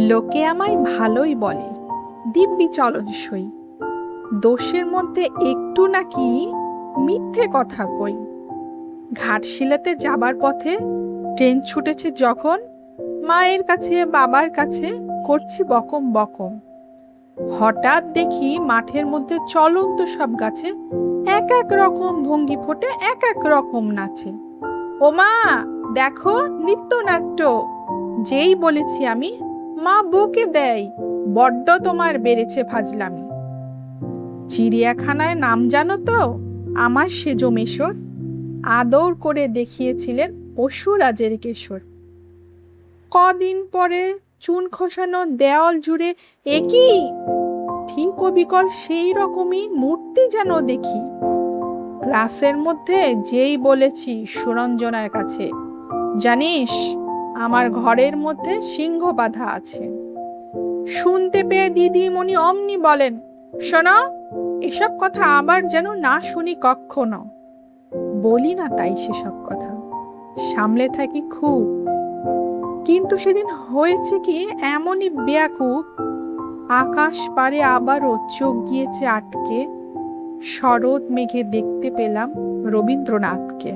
লোকে আমায় ভালোই বলে, দিব্যি চলনসই। দোষের মধ্যে একটু নাকি মিথ্যে কথা কই। ঘাটশিলাতে যাবার পথে ট্রেন ছুটেছে যখন, মায়ের কাছে বাবার কাছে করছি বকম বকম। হঠাৎ দেখি মাঠের মধ্যে চলন্ত সব গাছে এক এক রকম ভঙ্গি ফোটে, এক এক রকম নাচে। ও মা, দেখো নৃত্যনাট্য। যেই বলেছি আমি, মা বকে দেয়, বড্ড তোমার বেড়েছে ফাজলামি। চিড়িয়াখানায় নাম জানো তো আমার সেজো মেশর, আদর করে দেখিয়েছিলেন পশুরাজের কেশর। কদিন পরে চুন খসানো দেওয়াল জুড়ে একই ঠিক অবিকল সেই রকমই মূর্তি যেন দেখি। ক্লাসের মধ্যে যেই বলেছি সুরঞ্জনার কাছে, জানিস আমার ঘরের মধ্যে সিংহ বাঁধা আছে, শুনতে পেয়ে দিদিমণি অমনি বলেন, শোনো, এসব কথা আবার যেন না শুনি কখনো। বলি না তাই সেসব কথা, সামলে থাকি খুব। কিন্তু সেদিন হয়েছে কি এমনই বেয়াকুব, আকাশ পারে আবারও চোখ গিয়েছে আটকে, শরৎ মেঘে দেখতে পেলাম রবীন্দ্রনাথকে।